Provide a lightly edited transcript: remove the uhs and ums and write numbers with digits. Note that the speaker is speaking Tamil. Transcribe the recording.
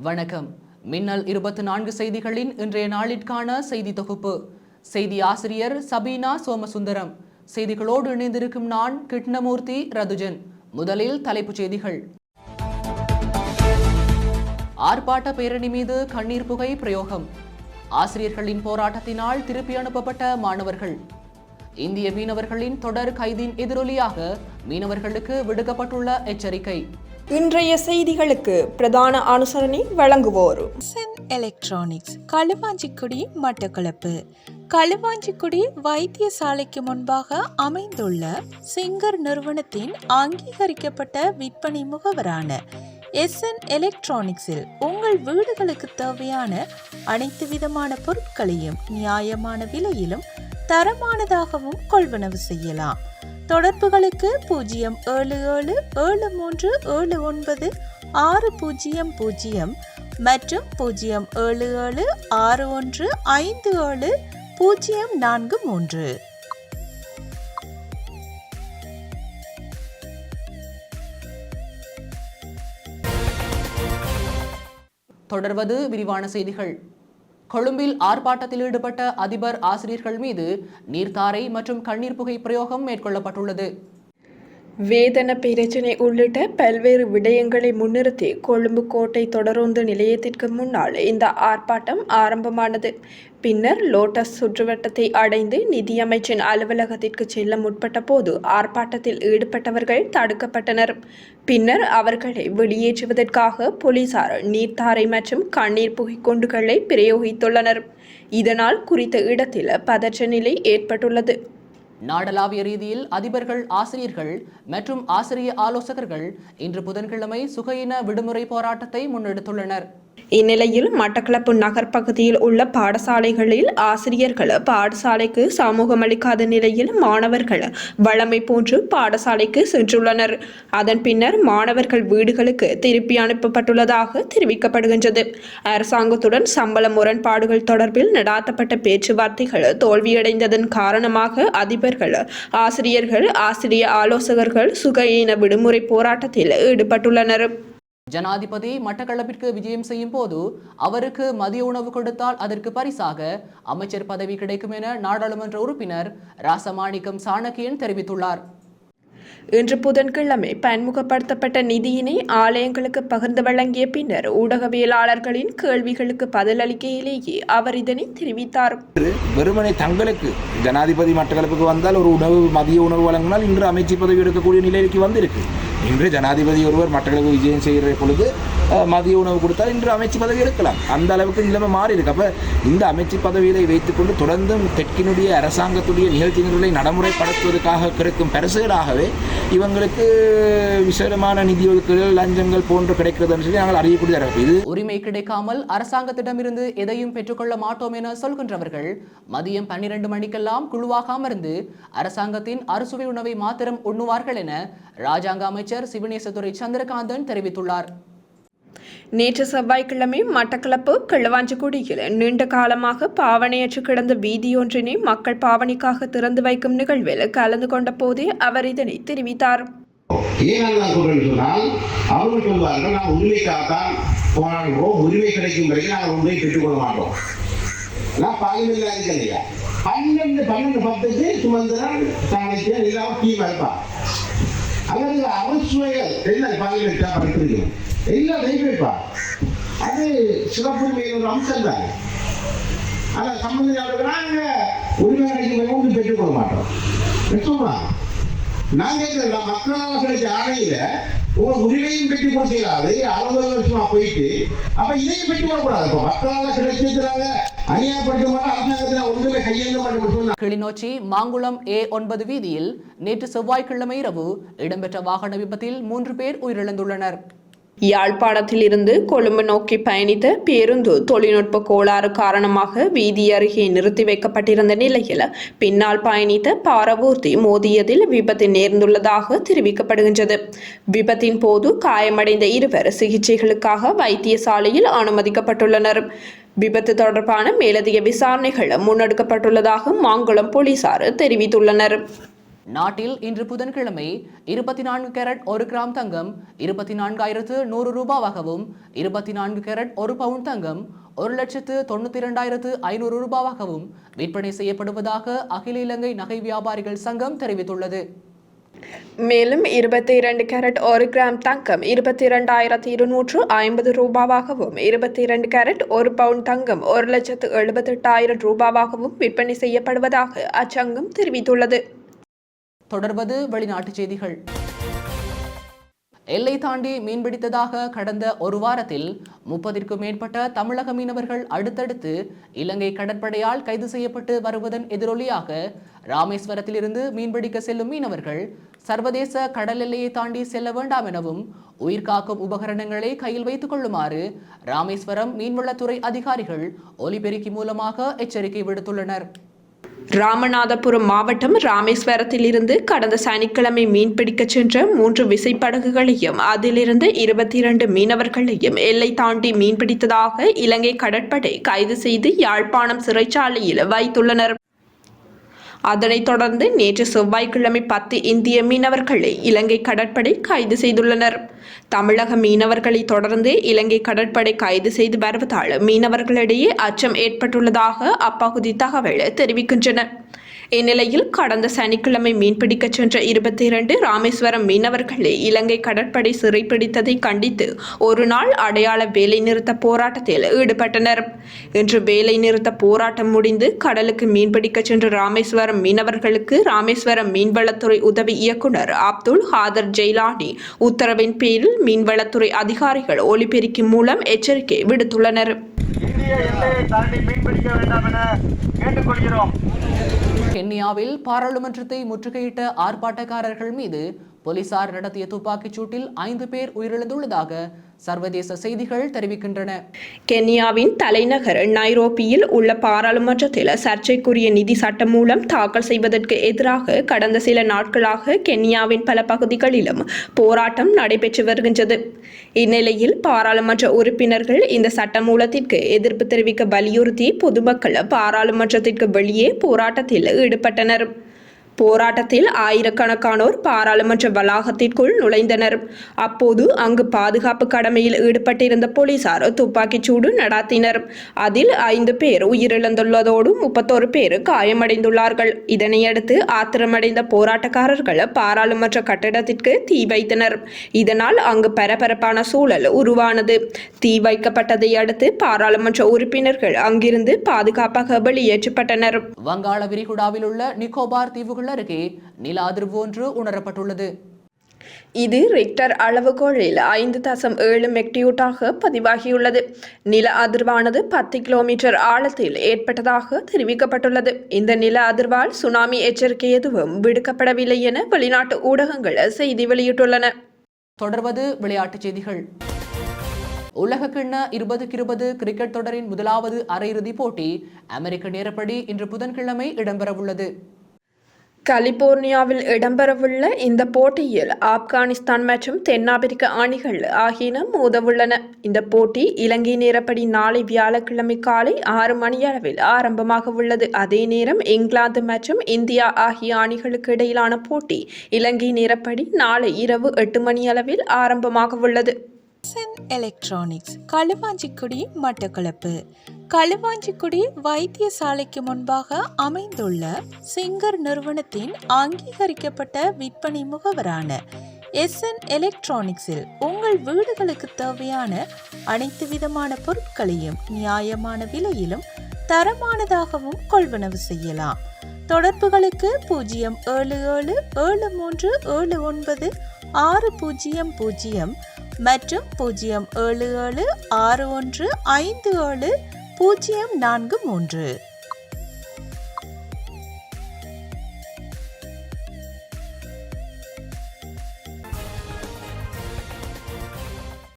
வணக்கம். மின்னல் 24 செய்திகளின் இன்றைய நாளிற்கான செய்தி தொகுப்பு. செய்தி ஆசிரியர் சபீனா சோமசுந்தரம். செய்திகளோடு இணைந்திருக்கும் நான் கிருஷ்ணமூர்த்தி ரதுஜன். முதலில் தலைப்புச் செய்திகள். ஆர்ப்பாட்ட பேரணி மீது கண்ணீர் புகை பிரயோகம். ஆசிரியர்களின் போராட்டத்தினால் திருப்பி அனுப்பப்பட்ட மாணவர்கள். இந்திய மீனவர்களின் தொடர் கைதின் எதிரொலியாக மீனவர்களுக்கு விடுக்கப்பட்டுள்ள எச்சரிக்கை. இன்றைய செய்திகளுக்கு பிரதான அனுசரணை வழங்குவோர் எலக்ட்ரானிக்ஸ், களுவாஞ்சிக்குடி, மட்டக்களப்பு. களுவாஞ்சிக்குடி வைத்தியசாலைக்கு முன்பாக அமைந்துள்ள சிங்கர் நிறுவனத்தின் அங்கீகரிக்கப்பட்ட விற்பனை முகவரான SN எலக்ட்ரானிக்ஸில் உங்கள் வீடுகளுக்கு தேவையான அனைத்து விதமான பொருட்களையும் நியாயமான விலையிலும் தரமானதாகவும் கொள்வனவு செய்யலாம். தொடர்புகளுக்கு 07773796000 மற்றும் 07761570043. தொடர்வது விரிவான செய்திகள். கொழும்பில் ஆர்ப்பாட்டத்தில் ஈடுபட்ட அதிபர் ஆசிரியர்கள் மீது நீர்த்தாரை மற்றும் கண்ணீர் புகை பிரயோகம் மேற்கொள்ளப்பட்டுள்ளது. வேதன பிரச்சினை உள்ளிட்ட பல்வேறு விடயங்களை முன்னிறுத்தி கொழும்பு கோட்டை தொடருந்து நிலையத்திற்கு முன்னால் இந்த ஆர்ப்பாட்டம் ஆரம்பமானது. பின்னர் லோட்டஸ் சுற்றுவட்டத்தை அடைந்து நிதியமைச்சின் அலுவலகத்திற்கு செல்ல முற்பட்ட போது ஆர்ப்பாட்டத்தில் ஈடுபட்டவர்கள் தடுக்கப்பட்டனர். பின்னர் அவர்களை வெளியேற்றுவதற்காக போலீசார் நீர்த்தாரை மற்றும் கண்ணீர் புகை குண்டுகளை பிரயோகித்துள்ளனர். இதனால் குறித்த இடத்தில் பதற்ற நிலை ஏற்பட்டுள்ளது. நாடளாவிய ரீதியில் அதிபர்கள், ஆசிரியர்கள் மற்றும் ஆசிரிய ஆலோசகர்கள் இன்று புதன்கிழமை சுகையின விடுமுறை போராட்டத்தை முன்னெடுத்துள்ளனர். இந்நிலையில் மட்டக்களப்பு நகர் பகுதியில் உள்ள பாடசாலைகளில் ஆசிரியர்கள் பாடசாலைக்கு சமூகம் அளிக்காத நிலையில் மாணவர்கள் வழமை போன்று பாடசாலைக்கு சென்றுள்ளனர். அதன் பின்னர் மாணவர்கள் வீடுகளுக்கு திருப்பி அனுப்பப்பட்டுள்ளதாக தெரிவிக்கப்படுகின்றது. அரசாங்கத்துடன் சம்பள முரண்பாடுகள் தொடர்பில் நடாத்தப்பட்ட பேச்சுவார்த்தைகள் தோல்வியடைந்ததன் காரணமாக அதிபர்கள், ஆசிரியர்கள், ஆசிரிய ஆலோசகர்கள் சுகையின விடுமுறை போராட்டத்தில் ஈடுபட்டுள்ளனர். ஜனாதிபதி மட்டக்களப்பிற்கு விஜயம் செய்யும் போது அவருக்கு மதிய உணவு கொடுத்தால் அதற்கு பரிசாக அமைச்சர் பதவி கிடைக்கும் என நாடாளுமன்ற உறுப்பினர் ராசமாணிக்கம் சாணக்கியன் தெரிவித்துள்ளார். இன்று புதன்கிழமை பன்முகப்படுத்தப்பட்ட நிதியினை ஆலயங்களுக்கு பகிர்ந்து வழங்கிய பின்னர் ஊடகவியலாளர்களின் கேள்விகளுக்கு பதிலளிக்கையிலேயே அவர் இதனை தெரிவித்தார். வெறுமனை தங்களுக்கு ஜனாதிபதி மட்டக்களப்புக்கு வந்தால் ஒரு உணவு, மதிய உணவு வழங்கினால் இன்று அமைச்சர் பதவி எடுக்கக்கூடிய நிலைக்கு வந்திருக்கு. இன்று ஜனாதிபதி ஒருவர் மட்டக்களப்பு விஜயம் செய்கிற பொழுது மதிய உணவு கொடுத்தால் இன்று அமைச்சு பதவி எடுக்கலாம். அந்த அளவுக்கு நிலைமை மாறி இருக்கு. அப்போ இந்த அமைச்சு பதவியை வைத்துக்கொண்டு தொடர்ந்தும் தெற்கினுடைய அரசாங்கத்துடைய நிகழ்ச்சிகளை நடைமுறைப்படுத்துவதற்காக கிடைக்கும் பரிசுகளாகவே இவங்களுக்கு விசேடமான நிதி ஒதுக்கீடுகள், லஞ்சங்கள் போன்று கிடைக்கிறது சொல்லி நாங்கள் அறியக்கூடிய இது உரிமை கிடைக்காமல் அரசாங்கத்திடமிருந்து எதையும் பெற்றுக்கொள்ள மாட்டோம் என சொல்கின்றவர்கள் மதியம் 12 மணிக்கெல்லாம் குழுவாக அமர்ந்து அரசாங்கத்தின் அறுசுவை உணவை மாத்திரம் உண்ணுவார்கள் என ராஜாங்க அமைச்சர் சிவனேசதுரை சந்திரகாந்தன் தெரிவித்துள்ளார். நேற்று செவ்வாய்க்கிழமை மட்டக்களப்பு களுவாஞ்சிக்குடியில் நீண்ட காலமாக பாவனையற்று கிடந்த வீதியொன்றினை மக்கள் பாவனைக்காக திறந்து வைக்கும் நிகழ்வில் கலந்து கொண்ட போதே அவர் இதனை தெரிவித்தார். உரிமை கிடைக்கும் வரைக்கும் நாங்கள் ஒன்றை பெற்றுக்கொள்ள மாட்டோம். நான் பாலிமல்ல இல்லையா 12-10 சுமந்திரன் சாணிக்கு எல்லாம் டீம் இருப்பான். அதாவது அரசுவைகள் எல்லாம் பாலிமெண்டா படித்திருக்கணும் எல்லாம் வைப்பா. அது சிறப்புரிமை ஒரு அம்சம் தான். ஆனால் சம்பந்தம் நாங்கள் உரிமை கிடைக்கும் ஒன்று பெற்றுக்கொள்ள மாட்டோம். சொல்லலாம் நாங்கள் மக்களால் கிடைச்ச ஆணையில உங்க உரிமையும் பெற்றுக் கொடுக்கிறாரு 60 வருஷமா போயிட்டு அப்ப இதையும் பெற்றுக் கொள்ளக்கூடாது. இப்போ மக்களால் கிடைச்சிருக்கிறாங்க கிளிநொச்சி மாங்குளம் A9 வீதியில் நேற்று செவ்வாய்க்கிழமை இரவு இடம்பெற்ற வாகன விபத்தில் 3 பேர் உயிரிழந்துள்ளனர். யாழ்ப்பாணத்தில் இருந்து கொழும்பு நோக்கி பயணித்த பேருந்து தொழில்நுட்ப கோளாறு காரணமாக வீதி அருகே நிறுத்தி வைக்கப்பட்டிருந்த நிலையில் பின்னால் பயணித்த பாரவூர்த்தி மோதியதில் விபத்து நேர்ந்துள்ளதாக தெரிவிக்கப்படுகின்றது. விபத்தின் போது காயமடைந்த இருவர் சிகிச்சைகளுக்காக வைத்தியசாலையில் அனுமதிக்கப்பட்டுள்ளனர். விபத்து தொடர்பான மேலதிக விசாரணைகள் முன்னெடுக்கப்பட்டுள்ளதாக மாங்குளம் போலீசார் தெரிவித்துள்ளனர். நாட்டில் இன்று புதன்கிழமை 24 கேரட் 1 கிராம் தங்கம் 24,100 ரூபாவாகவும் 24 கேரட் 1 பவுண்ட் தங்கம் 1,92,500 ரூபாவாகவும் விற்பனை செய்யப்படுவதாக அகில இலங்கை நகை வியாபாரிகள் சங்கம் தெரிவித்துள்ளது. மேலும் 22 கேரட் 1 கிராம் தங்கம் 22,250 ரூபாவாகவும் 22 கேரட் 1 பவுண்ட் தங்கம் 1,78,000 ரூபாவாகவும் விற்பனை செய்யப்படுவதாக அச்சங்கம் தெரிவித்துள்ளது. தொடர்வது வெளிநாட்டுச் செய்திகள். எல்லை தாண்டி மீன்பிடித்ததாக கடந்த ஒரு வாரத்தில் 30ற்கும் மேற்பட்ட தமிழக மீனவர்கள் அடுத்தடுத்து இலங்கை கடற்படையால் கைது செய்யப்பட்டு வருவதன் எதிரொலியாக ராமேஸ்வரத்திலிருந்து மீன்பிடிக்க செல்லும் மீனவர்கள் சர்வதேச கடல் எல்லையை தாண்டி செல்ல வேண்டாம் எனவும் உயிர்காக்கும் உபகரணங்களை கையில் வைத்துக் கொள்ளுமாறு ராமேஸ்வரம் மீன்வளத்துறை அதிகாரிகள் ஒலிபெருக்கி மூலமாக எச்சரிக்கை விடுத்துள்ளனர். ராமநாதபுரம் மாவட்டம் ராமேஸ்வரத்தில் இருந்து கடந்த சனிக்கிழமை மீன்பிடிக்க சென்ற 3 விசைப்படகுகளையும் அதிலிருந்து 22 மீனவர்களையும் எல்லை தாண்டி மீன்பிடித்ததாக இலங்கை கடற்படை கைது செய்து யாழ்ப்பாணம் சிறைச்சாலையில் வைத்துள்ளனர். அதனைத் தொடர்ந்து நேற்று செவ்வாய்க்கிழமை 10 இந்திய மீனவர்களை இலங்கை கடற்படை கைது செய்துள்ளனர். தமிழக மீனவர்களை தொடர்ந்து இலங்கை கடற்படை கைது செய்து வருவதால் மீனவர்களிடையே அச்சம் ஏற்பட்டுள்ளதாக அப்பகுதி தகவல் தெரிவிக்கின்றன. இந்நிலையில் கடந்த சனிக்கிழமை மீன்பிடிக்க சென்ற 22 ராமேஸ்வரம் மீனவர்களை இலங்கை கடற்படை சிறைப்பிடித்ததை கண்டித்து ஒரு நாள் அடையாள வேலைநிறுத்த போராட்டத்தில் ஈடுபட்டனர். இன்று வேலைநிறுத்த போராட்டம் முடிந்து கடலுக்கு மீன்பிடிக்க சென்ற ராமேஸ்வரம் மீனவர்களுக்கு ராமேஸ்வரம் மீன்வளத்துறை உதவி இயக்குனர் அப்துல் ஹாதர் ஜெய்லானி உத்தரவின் பேரில் மீன்வளத்துறை அதிகாரிகள் ஒலிபெருக்கி மூலம் எச்சரிக்கை விடுத்துள்ளனர். கென்யாவில் பாராளுமன்றத்தை முற்றுகையிட்ட ஆர்ப்பாட்டக்காரர்கள் மீது போலீசார் நடத்திய துப்பாக்கிச் சூட்டில் 5 பேர் உயிரிழந்துள்ளதாக சர்வதேச செய்திகள் தெரிவிக்கின்றன. கென்யாவின் தலைநகர் நைரோபியில் உள்ள பாராளுமன்றத்தில் சர்ச்சைக்குரிய நிதி சட்டம் மூலம் தாக்கல் செய்வதற்கு எதிராக கடந்த சில நாட்களாக கென்யாவின் பல பகுதிகளிலும் போராட்டம் நடைபெற்று வருகின்றது. இந்நிலையில் பாராளுமன்ற உறுப்பினர்கள் இந்த சட்ட மூலத்திற்கு எதிர்ப்பு தெரிவிக்க வலியுறுத்தி பொதுமக்கள் பாராளுமன்றத்திற்கு வெளியே போராட்டத்தில் ஈடுபட்டனர். போராட்டத்தில் ஆயிரக்கணக்கானோர் பாராளுமன்ற வளாகத்திற்குள் நுழைந்தனர். அப்போது அங்கு பாதுகாப்பு கடமையில் ஈடுபட்டிருந்த போலீசார் துப்பாக்கிச் சூடு நடத்தினர். அதில் 5 பேர் உயிரிழந்துள்ளதோடு 31 பேர் காயமடைந்துள்ளார்கள். இதனையடுத்து ஆத்திரமடைந்த போராட்டக்காரர்கள் பாராளுமன்ற கட்டடத்திற்கு தீ வைத்தனர். இதனால் அங்கு பரபரப்பான சூழல் உருவானது. தீ வைக்கப்பட்டதை அடுத்து பாராளுமன்ற உறுப்பினர்கள் அங்கிருந்து பாதுகாப்பாக வெளியேற்றப்பட்டனர். வங்காள விரிகுடாவில் உள்ள நிக்கோபார் தீவுகள் அருகே நில அதிர்வு ஒன்று உணரப்பட்டுள்ளது. இது ரிக்டர் அளவுகோலில் 5.7 மெக்னியூட்டாக பதிவாகியுள்ளது. நில அதிர்வானது 10 கிலோமீட்டர் ஆழத்தில் ஏற்பட்டதாக தெரிவிக்கப்பட்டுள்ளது. இந்த நில அதிர்வால் சுனாமி எச்சரிக்கை எதுவும் விடுக்கப்படவில்லை என வெளிநாட்டு ஊடகங்கள் செய்தி வெளியிட்டுள்ளன. தொடர்வது விளையாட்டுச் செய்திகள். உலகக்கிண்ண 2020 கிரிக்கெட் தொடரின் முதலாவது அரையிறுதிப் போட்டி அமெரிக்க நேரப்படி இன்று புதன்கிழமை இடம்பெறவுள்ளது. கலிபோர்னியாவில் இடம்பெறவுள்ள இந்த போட்டியில் ஆப்கானிஸ்தான் மற்றும் தென்னாப்பிரிக்க அணிகள் ஆகியன மோதவுள்ளன. இந்த போட்டி இலங்கை நேரப்படி நாளை வியாழக்கிழமை காலை 6 மணியளவில் ஆரம்பமாக உள்ளது. அதே நேரம் இங்கிலாந்து மற்றும் இந்தியா ஆகிய அணிகளுக்கு இடையிலான போட்டி இலங்கை நேரப்படி நாளை இரவு 8 மணியளவில் ஆரம்பமாக உள்ளது. எலக்ட்ரானிக்ஸ் களுவாஞ்சிக்குடி மட்டக்களப்பு. களுவாஞ்சிக்குடி வைத்தியசாலைக்கு முன்பாக அமைந்துள்ள சிங்கர் நிறுவனத்தின் அங்கீகரிக்கப்பட்ட விற்பனை முகவரான SN எலக்ட்ரானிக்ஸில் உங்கள் வீடுகளுக்கு தேவையான அனைத்து விதமான பொருட்களையும் நியாயமான விலையிலும் தரமானதாகவும் கொள்வனவு செய்யலாம். தொடர்புகளுக்கு 07073796000 மற்றும் 07761570443.